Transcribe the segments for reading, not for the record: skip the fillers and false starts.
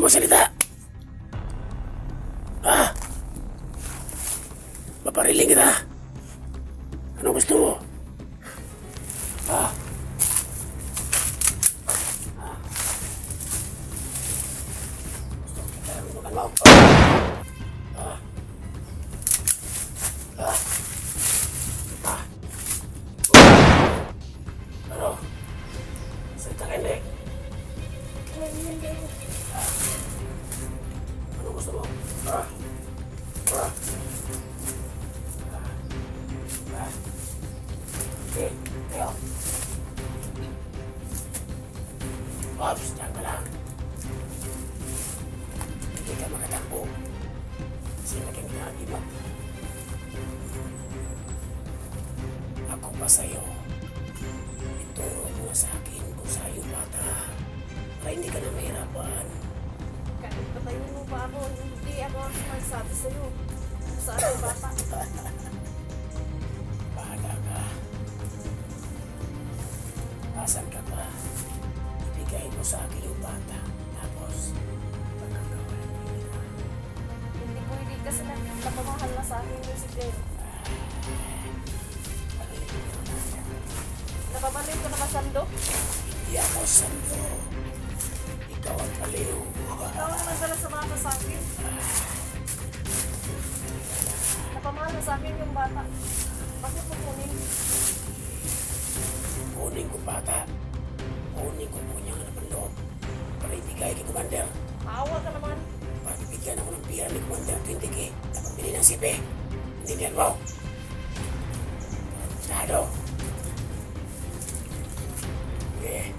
magsalita. Ha? Papariling kita. Ano gusto mo? Ha? Ano? Ano? Salita ka hindi. Ano gusto mo? Okay, tayo. Ops, diyan ka lang. Hindi ka makatakbo. Kasi naging naagibat. Ako pa sa'yo. Ituro mo sa akin kung sa'yo bata. Para hindi ka na mahirapan. Kahit patayin mo pa ako, hindi ako ang magsabi sa'yo. Kung saan ang bata. Bahala ka. Asan ka pa? Ibigay mo sa akin yung bata. Tapos, pagkakawalan mo kita. Hindi pwede kasi napamahal na sa akin yung si Glenn. Napabalik ko na kasando. Hindi ako sando. Ikaw ang paliw. Ikaw ang nagdala sa bata sa akin. Napamahal na sa akin yung bata. Bakit mo kunin? Kunin ko bata. Kunin ko po niya naman loob. Para ibigay kay Commander. Awa ka naman. Para bibigyan ako ng pira ni Commander 20K. Na pambili ng sipe. Hindi mo. Tado. Okay.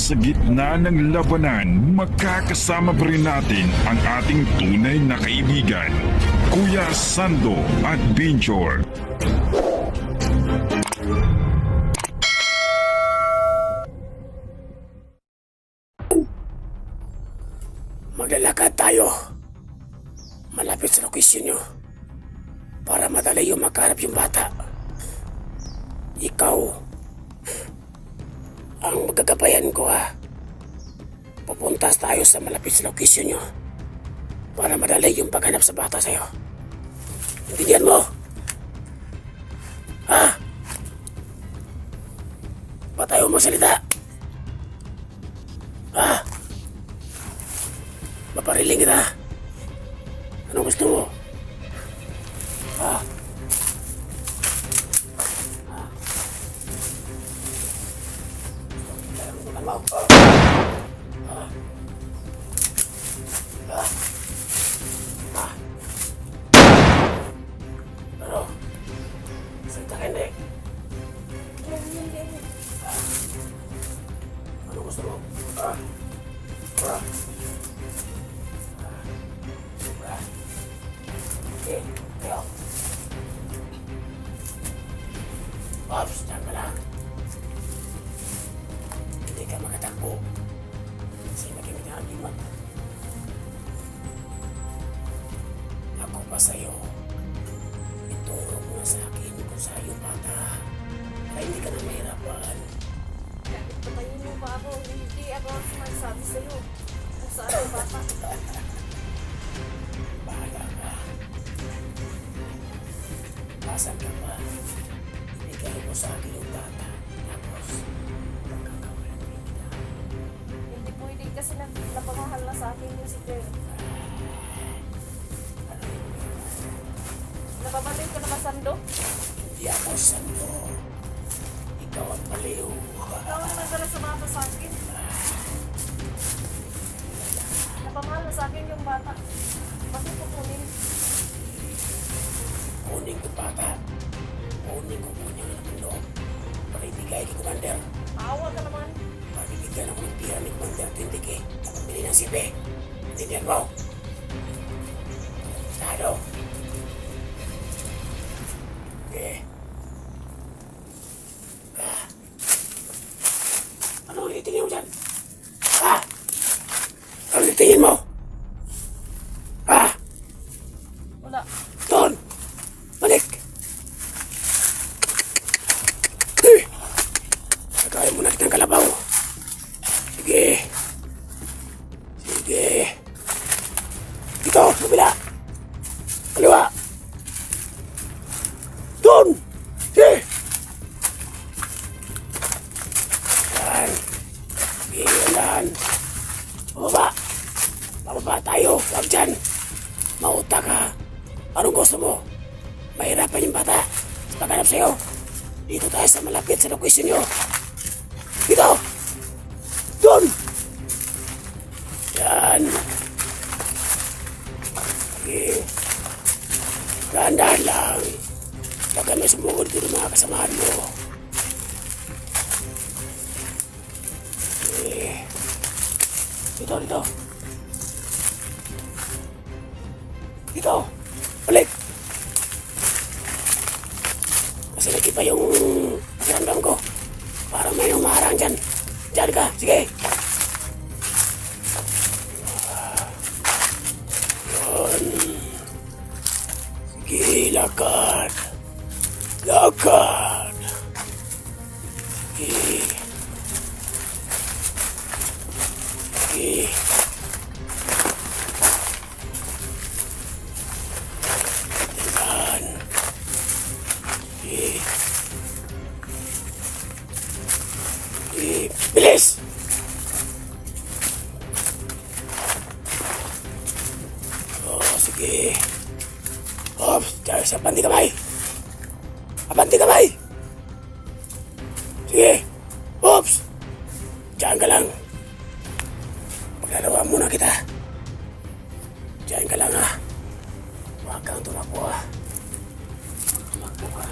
Sa gitna ng labanan, magkakasama pa rin natin ang ating tunay na kaibigan, Kuya Sando Adventure. Maglalakad tayo. Malapit sa lokasyon nyo. Para madali yung makaharap yung bata. Ikaw ang magagabayan ko ha. Pupunta tayo sa malapit sa lokasyon nyo. Para madali yung paghanap sa bata sa'yo. Intindihan mo? Ha? Ba tayo magsalita? Ha? Papariling kita. Ano gusto mo? Ha? Ano? Ano? Salita ka hindi. Ano gusto mo? Okay, tayo. Ops, diyan ka lang. Hindi ka makatakbo. Kasi naging naagibat. Ako pa sa'yo. Ituro mo sa akin kung sa'yo bata. Para hindi ka na mahirapan. Kahit patayin mo pa ako, hindi ako ang magsabi sa'yo. Kung saan ang bata. Bahala ka. Asan ka pa? Ibigay mo sa akin yung bata. Tapos, pagkakawalan mo kita. Hindi pwede kasi napamahal na sa akin yung si Glenn. Napabalik ko na kasando. Hindi ako sando. Ikaw ang paliw. Ikaw ang nagdala sa bata sa akin. Napamahal na sa akin yung bata. Bakit mo kunin? Kunin ko bata. Kunin ko po niya naman loob. Para ibigay kay Commander. Awa ka naman. Para bibigyan ako ng pira ni Commander 20K. Na pambili ng sipe. Intindihan mo? Tado. Okay. Ano ang itingin mo dyan? Ha? Ano ang itingin mo? Ha? Wala. Doon! Balik! Baba tayo, huwag dyan. Mauta ka. Anong gusto mo? Mahirapan yung bata sa paghanap sa'yo. Dito tayo sa malapit sa location nyo. Dito! Doon! Yan. Sige. Dahan-dahan lang. Huwag kami sumugod dito mga kasamahan mo. Sige. Dito, dito. Dito. Balik. Kasi nag-iba yung pakiramdam ko. Parang may umaharang dyan. Diyan ka. Sige. Yun. Sige, lakad. Lakad. Sige. Sige. Tingnan. Sige. Sige. Bilis! Oh, sige. Ops, dahil sa panty kamay. Abanti kamay. Sige. Ops. Diyan ka lang. Paglalawa muna kita. Diyan ka lang ha. Huwag kang tumakbo ha. Tumakbo ka.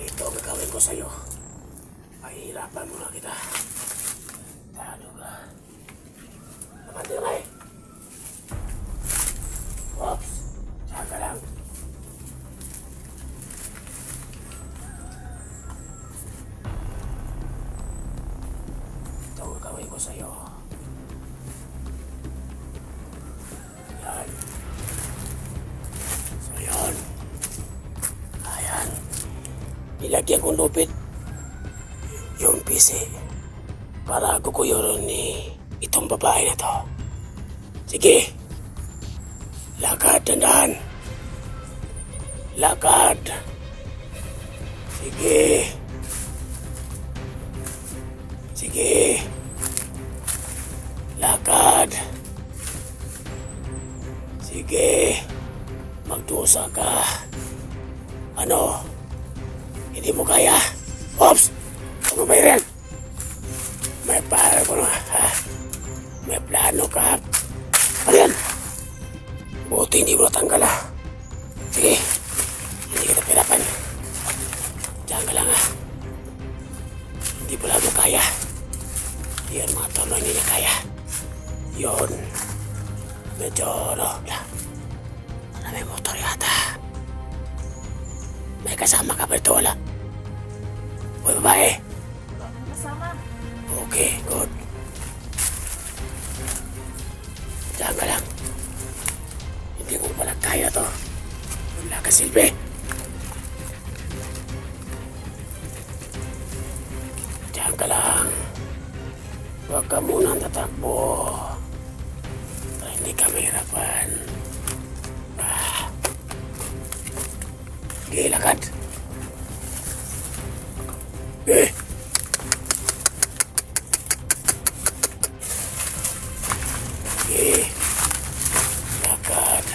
Ito ang gagawin ko sa'yo. Pahihirapan mo na kita. Tado ka. Naman din kamay. Ops. Diyan ka lang. Ito ang gagawin ko sa'yo. Yan. So yan. Ayan. Nilagyan kong lupit yung PC para kukuyuron ni itong babae na to. Sige. Lakad, dandan. Lakad. Sige. Sige. Lakad. Sige. Magdusa ka. Ano? Hindi mo kaya? Ops! Ano ba yan? May para ko na, ha? May plano ka. Ano yan? Buti hindi mo natanggal, ha? Sige. Hindi kita pirapan. Diyan ka lang, ha? Hindi pala mo kaya. Yan mga tono hindi niya kaya. Yun. Medyo, ano, may motor yata. May kasama ka ba ito? Wala. Uy, babae. Kasama. Okay, good. Diyan ka lang. Hindi ko pala kaya to. Wala ka silbi. Diyan ka lang. Huwag ka munang tatakbo. Para hindi ka mahirapan. Sige, lakad. Eh. Sige. Lakad.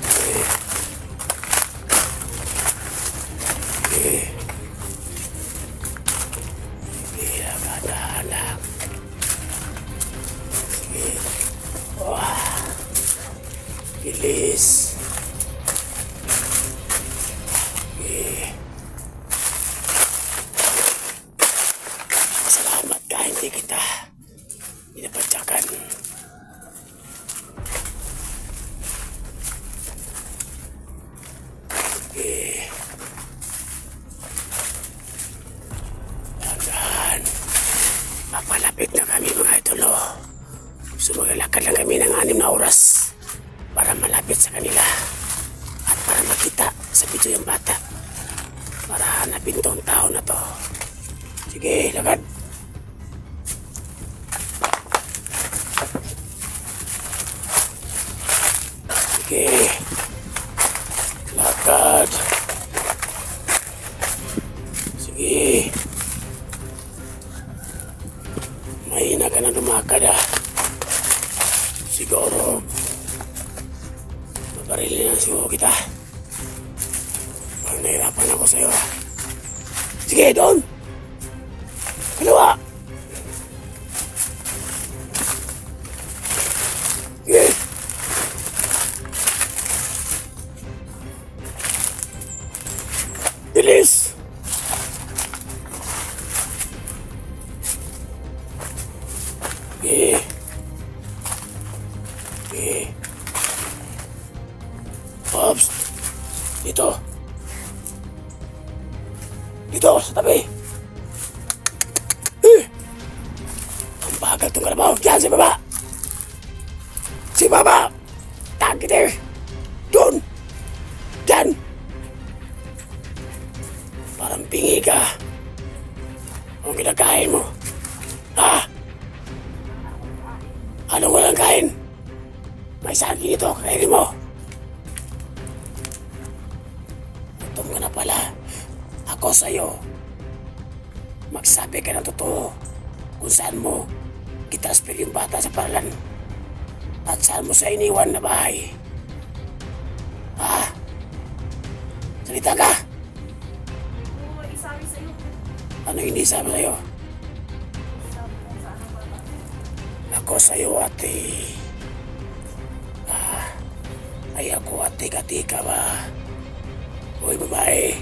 Eh. Sige. Sige, lakad, anak. Sige. Wah. Bilis. Salamat ka, hindi kita binapadyakan. Okay. Dahan-dahan. Papalapit na kami mga idolo. Sumagalakad lang kami ng 6 na oras para malapit sa kanila at para makita sa video yung bata. Para hanapin tong tao na to. Sige, lakad. kaya. Siguro, mabaril na siguro kita. Parang nahirapan ako sa'yo. Sige, doon! Kaliwa! Sige! Bilis! Sige! Sige! Ops! Dito! Dito, sa tabi! Ang bagal itong kalabaw! Diyan, sa baba! Si baba! Tagite! Doon! Diyan! Parang pingi ka. Anong kinakain mo? Ha? Anong walang kain? May sagi dito, kakainin mo. Gutom ka na pala. Ako sa'yo. Magsabi ka ng totoo kung saan mo itransfer yung bata sa paralan at saan mo sa iniwan na bahay. Ha? Salita ka! Oo, isabi sa'yo. Ano hindi sabi sa'yo? Sabi ko sa ano ba? Ako sa'yo, ate. Ay ako, ate, katika ba? Uy, babae.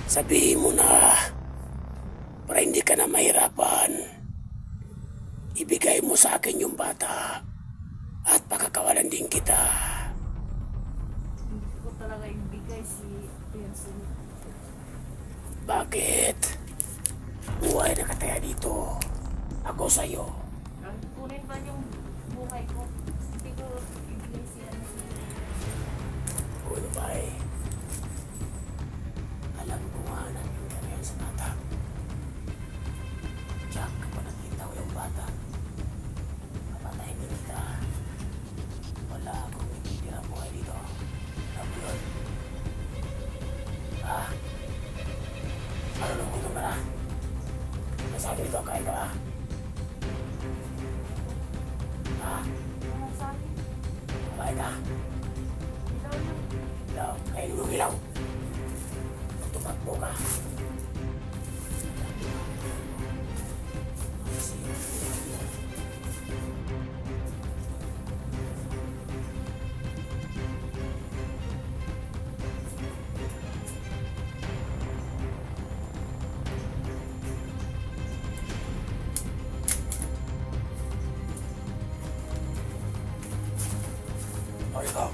Sabihin mo na para hindi ka na mahirapan. Ibigay mo sa akin yung bata at pakakawalan din kita. Hindi ko talaga ibigay si Benson. Bakit? Buhay na kataya dito. Ako sa'yo. Kahit kunin pa yung buhay ko, hindi ko ibigay si ano. Uy, babae. Alam ko nga na yung gano'n sa bata. Jack, kapag nakita ko yung bata, papatayin din kita. Wala akong ititirang buhay dito. Alam mo yun? Ha? Ano nung gutom ka na? Masabi dito, kain ka ba? Ha? Ano sabi? Kain ka? Ilaw lang. Ilaw, kainin mo ilaw. Tumakbo ka. O ikaw,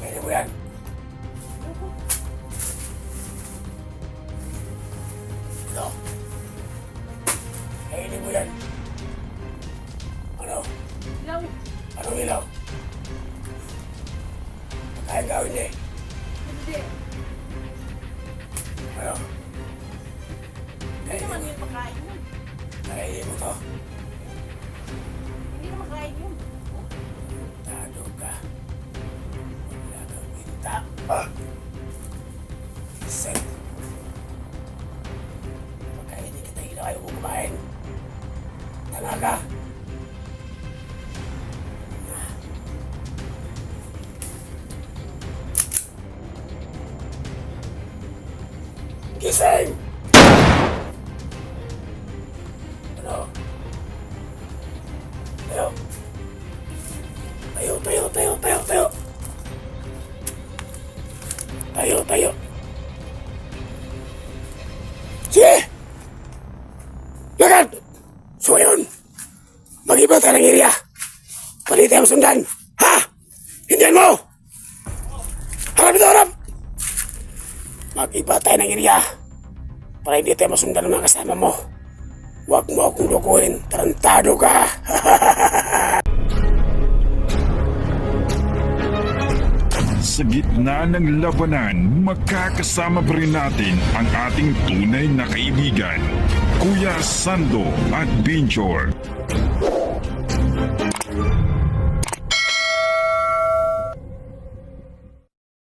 kainin mo yan. Ito. Kainin mo yan. Ano? Ilaw. Anong ilaw? Kaya gawin eh. Hindi. Ano? Hindi Kainin naman mo. yung pagkain yun. Kainin mo to. Hindi naman kain yun. Tado ka. Wala kang pinta. Ah! Set. Pagkainin kita ilaw, ayaw mo kumain. Tanga ka. Gising! Ano? Tayo. Tayo. Tayo. Sige! Lakad! So yun, mag-iba tayo ng area. Palit tayo sundan. Ha? Hindihan mo! Harap ito, harap! Mag-iba tayo ng area para hindi tayo masundan ng mga kasama mo. Huwag mo akong lukuhin. Tarantado ka! Sa gitna ng labanan, magkakasama pa rin natin ang ating tunay na kaibigan, Kuya Sando at Binchor.